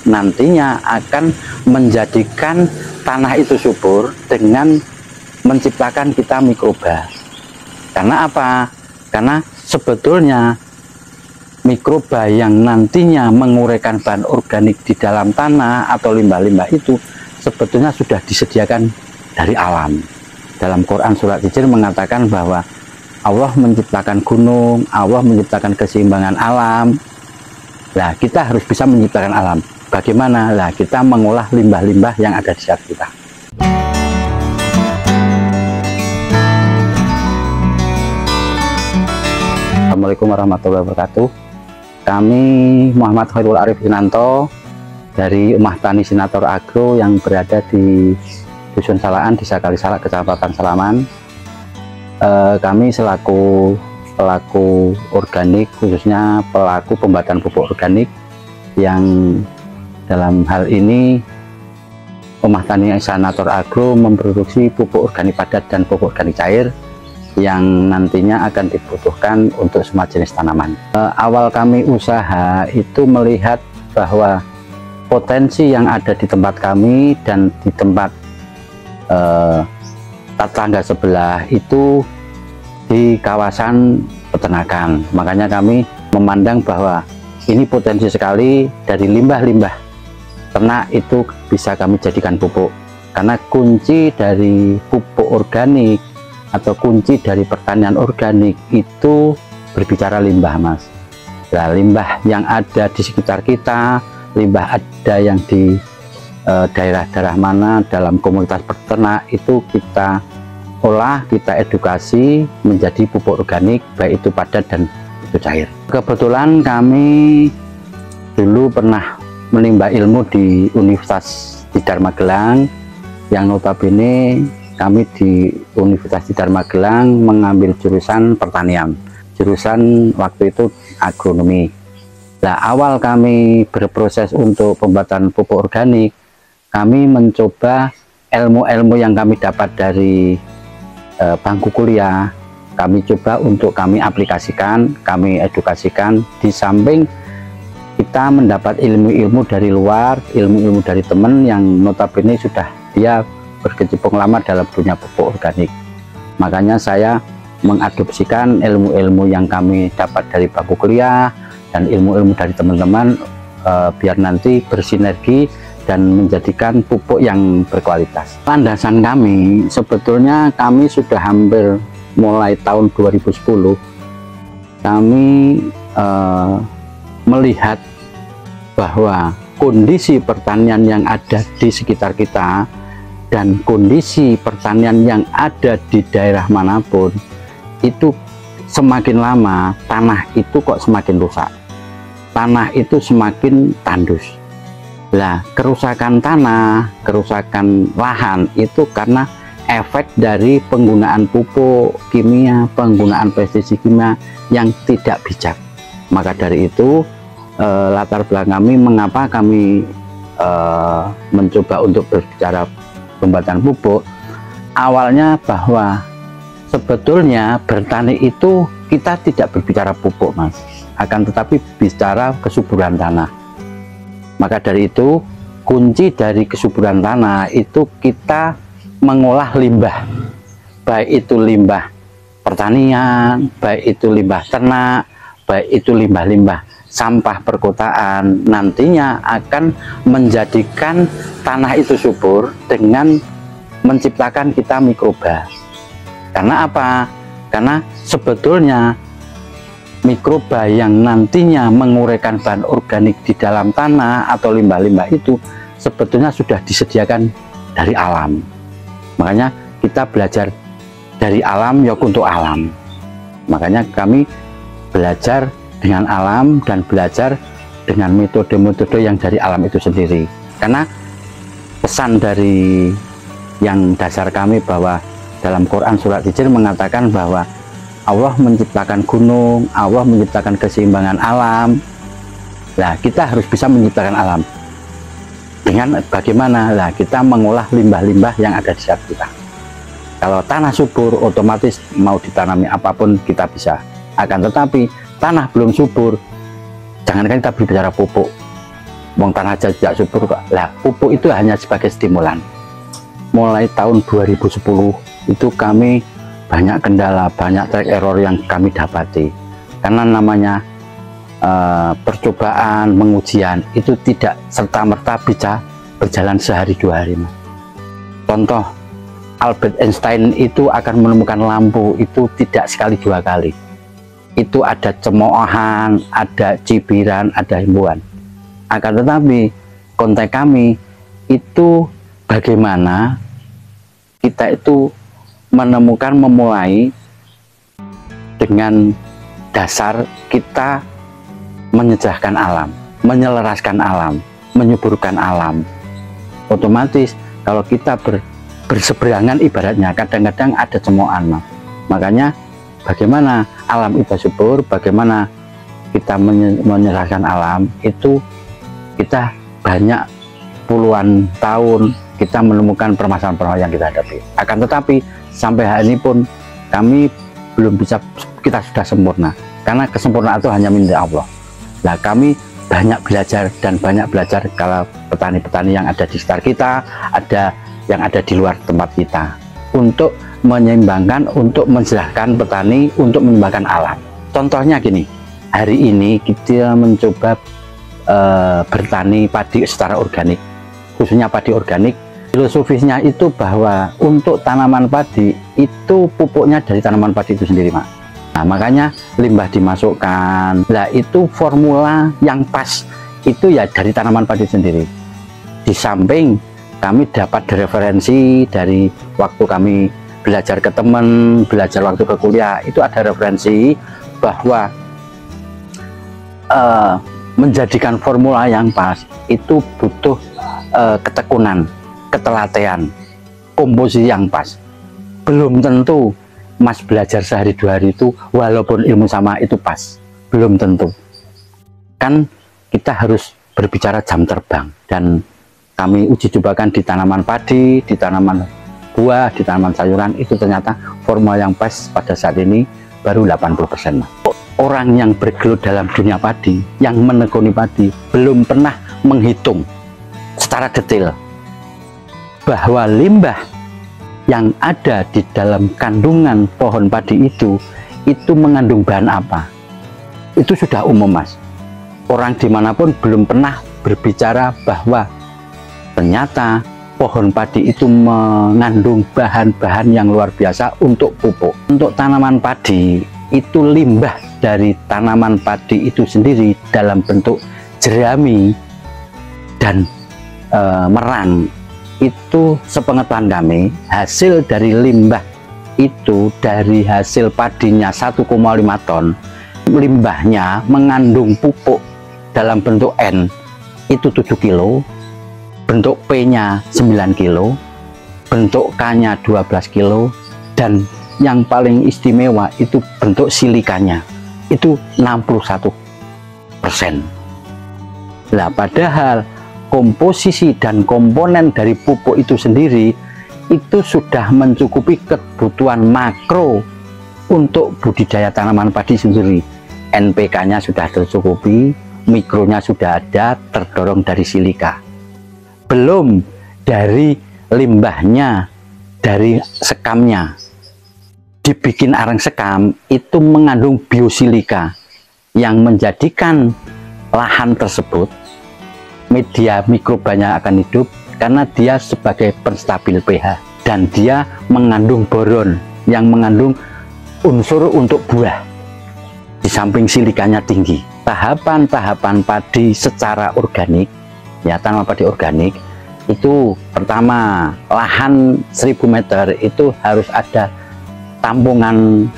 nantinya akan menjadikan tanah itu subur dengan menciptakan kita mikroba. Karena apa? Karena sebetulnya mikroba yang nantinya menguraikan bahan organik di dalam tanah atau limbah-limbah itu sebetulnya sudah disediakan dari alam. Dalam Quran surat Hijr mengatakan bahwa Allah menciptakan gunung, Allah menciptakan keseimbangan alam. Nah, kita harus bisa menciptakan alam. Bagaimana? Nah, kita mengolah limbah-limbah yang ada di sekitar kita. Assalamualaikum warahmatullahi wabarakatuh. Kami Muhammad Khairul Arif Sinanto dari Umah Tani Sinator Agro yang berada di Dusun Salaan, Desa Kalisalak, Kecamatan Salaman. Kami selaku pelaku organik, khususnya pelaku pembuatan pupuk organik, yang dalam hal ini Umah Tani Sinator Agro memproduksi pupuk organik padat dan pupuk organik cair yang nantinya akan dibutuhkan untuk semua jenis tanaman. Awal kami usaha itu melihat bahwa potensi yang ada di tempat kami dan di tempat tetangga sebelah itu di kawasan peternakan. Makanya kami memandang bahwa ini potensi sekali dari limbah-limbah ternak itu bisa kami jadikan pupuk. Karena kunci dari pupuk organik atau kunci dari pertanian organik itu berbicara limbah, Mas. Nah, limbah yang ada di sekitar kita, limbah ada yang di daerah-daerah mana dalam komunitas peternak itu kita olah, kita edukasi menjadi pupuk organik, baik itu padat dan itu cair. Kebetulan kami dulu pernah menimba ilmu di Universitas Tidar Magelang, yang notabene kami di Universitas Tidar Magelang mengambil jurusan pertanian, jurusan waktu itu agronomi. Nah, awal kami berproses untuk pembuatan pupuk organik, kami mencoba ilmu-ilmu yang kami dapat dari bangku kuliah, kami coba untuk kami aplikasikan, kami edukasikan, di samping kita mendapat ilmu-ilmu dari luar, ilmu-ilmu dari teman yang notabene sudah dia berkecimpung lama dalam dunia pupuk organik. Makanya saya mengadopsikan ilmu-ilmu yang kami dapat dari bangku kuliah dan ilmu-ilmu dari teman-teman biar nanti bersinergi dan menjadikan pupuk yang berkualitas. Landasan kami sebetulnya kami sudah hampir mulai tahun 2010 kami melihat bahwa kondisi pertanian yang ada di sekitar kita dan kondisi pertanian yang ada di daerah manapun itu semakin lama tanah itu kok semakin rusak, tanah itu semakin tandus. Nah, kerusakan tanah, kerusakan lahan itu karena efek dari penggunaan pupuk kimia, penggunaan pestisida kimia yang tidak bijak. Maka dari itu latar belakang kami mengapa kami mencoba untuk berbicara pembuatan pupuk, awalnya bahwa sebetulnya bertani itu kita tidak berbicara pupuk, Mas, akan tetapi bicara kesuburan tanah. Maka dari itu kunci dari kesuburan tanah itu kita mengolah limbah, baik itu limbah pertanian, baik itu limbah ternak, baik itu limbah-limbah sampah perkotaan, nantinya akan menjadikan tanah itu subur dengan menciptakan kita mikroba. Karena apa? Karena sebetulnya mikroba yang nantinya menguraikan bahan organik di dalam tanah atau limbah-limbah itu sebetulnya sudah disediakan dari alam. Makanya kita belajar dari alam ya untuk alam. Makanya kami belajar dengan alam dan belajar dengan metode-metode yang dari alam itu sendiri. Karena pesan dari yang dasar kami bahwa dalam Quran surat Hijr mengatakan bahwa Allah menciptakan gunung, Allah menciptakan keseimbangan alam. Nah, kita harus bisa menciptakan alam. Dengan bagaimana? Nah, kita mengolah limbah-limbah yang ada di sekitar kita. Kalau tanah subur, otomatis mau ditanami apapun kita bisa. Akan tetapi tanah belum subur, jangankan kita berbicara pupuk, Wong tanah tidak subur kok. Lah, pupuk itu hanya sebagai stimulan. Mulai tahun 2010 itu kami banyak kendala, banyak track error yang kami dapati. Karena namanya percobaan, pengujian itu tidak serta-merta bisa berjalan sehari dua hari, Mas. Contoh, Albert Einstein itu akan menemukan lampu itu tidak sekali dua kali. Itu ada cemoohan, ada cibiran, ada himbauan. Akan tetapi konteks kami itu bagaimana kita itu menemukan, memulai dengan dasar kita menyejarahkan alam, menyelaraskan alam, menyuburkan alam. Otomatis kalau kita berseberangan ibaratnya, kadang-kadang ada cemoohan, Mas. Makanya bagaimana alam itu subur, bagaimana kita menyerahkan alam, itu kita banyak puluhan tahun kita menemukan permasalahan-permasalahan yang kita hadapi. Akan tetapi sampai hari ini pun kami belum bisa, kita sudah sempurna, karena kesempurnaan itu hanya milik Allah. Nah, kami banyak belajar dan banyak belajar kalau petani-petani yang ada di sekitar kita, ada yang ada di luar tempat kita, untuk menyeimbangkan, untuk mensejahterakan petani, untuk menyeimbangkan alam. Contohnya gini, hari ini kita mencoba bertani padi secara organik, khususnya padi organik. Filosofisnya itu bahwa untuk tanaman padi itu pupuknya dari tanaman padi itu sendiri, Mas. Nah, makanya limbah dimasukkan. Nah, itu formula yang pas itu ya dari tanaman padi sendiri. Di samping kami dapat referensi dari waktu kami belajar ke teman, belajar waktu ke kuliah, itu ada referensi bahwa menjadikan formula yang pas itu butuh ketekunan, ketelatean, komposisi yang pas. Belum tentu Mas belajar sehari dua hari itu walaupun ilmu sama itu pas, belum tentu. Kan kita harus berbicara jam terbang, dan kami uji cobakan di tanaman padi, di tanaman buah, di tanaman sayuran, itu ternyata formula yang pas pada saat ini baru 80%. Orang yang bergelut dalam dunia padi, yang menekuni padi, belum pernah menghitung secara detail bahwa limbah yang ada di dalam kandungan pohon padi itu mengandung bahan apa. Itu sudah umum, Mas. Orang dimanapun belum pernah berbicara bahwa ternyata pohon padi itu mengandung bahan-bahan yang luar biasa untuk pupuk. Untuk tanaman padi, itu limbah dari tanaman padi itu sendiri dalam bentuk jerami dan merang. Itu sepengetahuan kami, hasil dari limbah itu dari hasil padinya 1,5 ton, limbahnya mengandung pupuk dalam bentuk N itu 7 kilo, bentuk P-nya 9 kilo, bentuk K-nya 12 kilo, dan yang paling istimewa itu bentuk silikanya itu 61%. Nah, padahal komposisi dan komponen dari pupuk itu sendiri itu sudah mencukupi kebutuhan makro untuk budidaya tanaman padi sendiri. NPK-nya sudah tercukupi, mikronya sudah ada, terdorong dari silika. Belum dari limbahnya, dari sekamnya. Dibikin arang sekam itu mengandung biosilika yang menjadikan lahan tersebut media mikrobanya akan hidup karena dia sebagai penstabil pH, dan dia mengandung boron yang mengandung unsur untuk buah. Di samping silikanya tinggi. Tahapan-tahapan padi secara organik, ya tanaman padi organik itu pertama lahan 1000 meter itu harus ada tampungan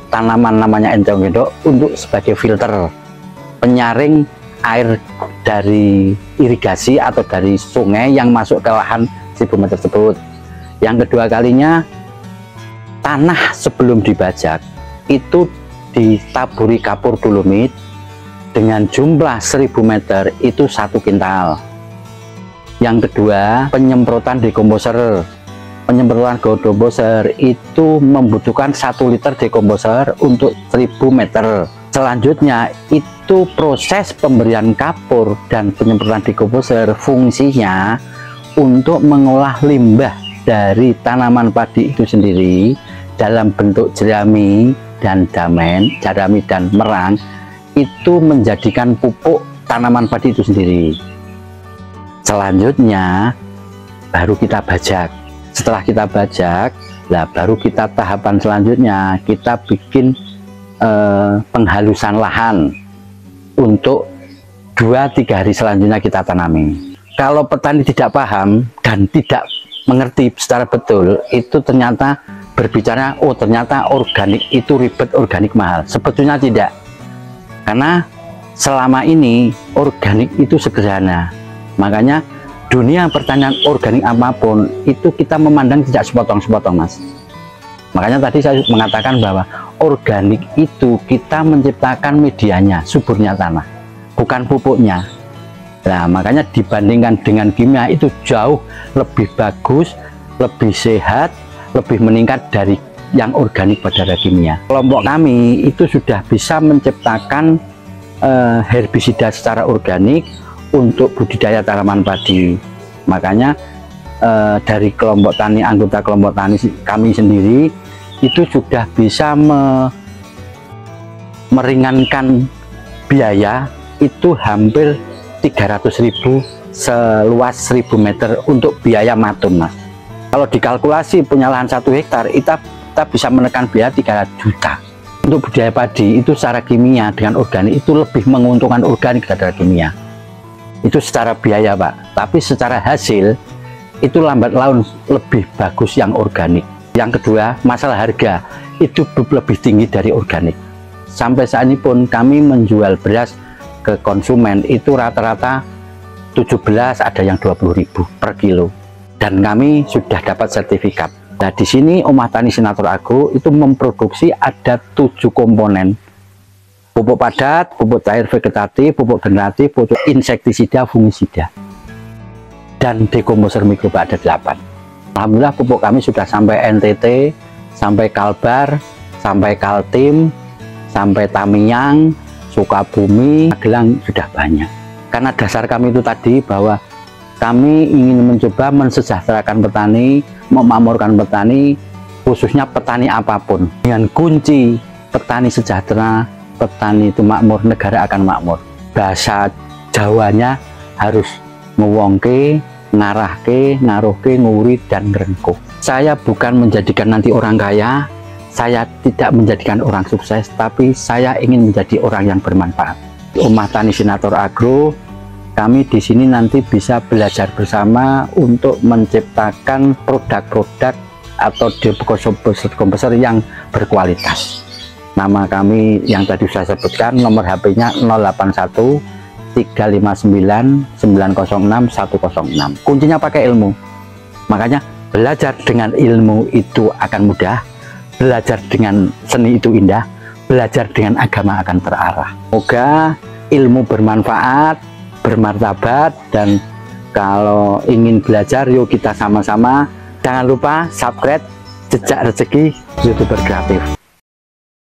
tanaman namanya encong gendok untuk sebagai filter penyaring air dari irigasi atau dari sungai yang masuk ke lahan 1000 meter tersebut. Yang kedua kalinya, tanah sebelum dibajak itu ditaburi kapur dolomit dengan jumlah 1000 meter itu 1 kintal. Yang kedua, penyemprotan dekomposer. Penyemprotan dekomposer itu membutuhkan 1 liter dekomposer untuk 1000 meter. Selanjutnya itu proses pemberian kapur dan penyemprotan dekomposer fungsinya untuk mengolah limbah dari tanaman padi itu sendiri dalam bentuk jerami dan damen, jerami dan merang, itu menjadikan pupuk tanaman padi itu sendiri. Selanjutnya baru kita bajak. Setelah kita bajak, lah baru kita tahapan selanjutnya kita bikin penghalusan lahan untuk 2-3 hari selanjutnya kita tanami. Kalau petani tidak paham dan tidak mengerti secara betul, itu ternyata berbicara, oh ternyata organik itu ribet, organik mahal. Sebetulnya tidak, karena selama ini organik itu sederhana. Makanya dunia pertanian organik apapun itu kita memandang tidak sepotong-sepotong, Mas. Makanya tadi saya mengatakan bahwa organik itu kita menciptakan medianya, suburnya tanah, bukan pupuknya. Nah, makanya dibandingkan dengan kimia itu jauh lebih bagus, lebih sehat, lebih meningkat dari yang organik pada kimia. Kelompok kami itu sudah bisa menciptakan herbisida secara organik untuk budidaya tanaman padi. Makanya dari kelompok tani, anggota kelompok tani kami sendiri itu sudah bisa meringankan biaya itu hampir 300.000 seluas 1.000 meter untuk biaya matun, Mas. Kalau dikalkulasi punya lahan 1 hektar kita bisa menekan biaya 3 juta. Untuk budidaya padi itu secara kimia dengan organik itu lebih menguntungkan organik daripada kimia. Itu secara biaya, Pak. Tapi secara hasil itu lambat laun lebih bagus yang organik. Yang kedua, masalah harga itu lebih tinggi dari organik. Sampai saat ini pun kami menjual beras ke konsumen itu rata-rata 17, ada yang 20.000 per kilo. Dan kami sudah dapat sertifikat. Nah, di sini Omah Tani Sinator Agro itu memproduksi ada 7 komponen. Pupuk padat, pupuk cair vegetatif, pupuk generatif, pupuk insektisida, fungisida, dan dekomposer mikroba ada 8. Alhamdulillah pupuk kami sudah sampai NTT, sampai Kalbar, sampai Kaltim, sampai Tamiang, Sukabumi, Magelang sudah banyak. Karena dasar kami itu tadi bahwa kami ingin mencoba mensejahterakan petani, memakmurkan petani, khususnya petani apapun. Dengan kunci petani sejahtera, petani itu makmur, negara akan makmur. Bahasa Jawanya harus ngewongke, ngarahke, ngaruhke, nguri, dan ngerengkuh. Saya bukan menjadikan nanti orang kaya, saya tidak menjadikan orang sukses, tapi saya ingin menjadi orang yang bermanfaat. Omah Tani Sinator Agro, kami di sini nanti bisa belajar bersama untuk menciptakan produk-produk atau dekomposer yang berkualitas. Nama kami yang tadi saya sebutkan, nomor HP-nya 081 359 906 106. Kuncinya pakai ilmu. Makanya belajar dengan ilmu itu akan mudah, belajar dengan seni itu indah, belajar dengan agama akan terarah. Semoga ilmu bermanfaat, bermartabat, dan kalau ingin belajar yuk kita sama-sama. Jangan lupa subscribe Jejak Rezeki YouTuber Kreatif.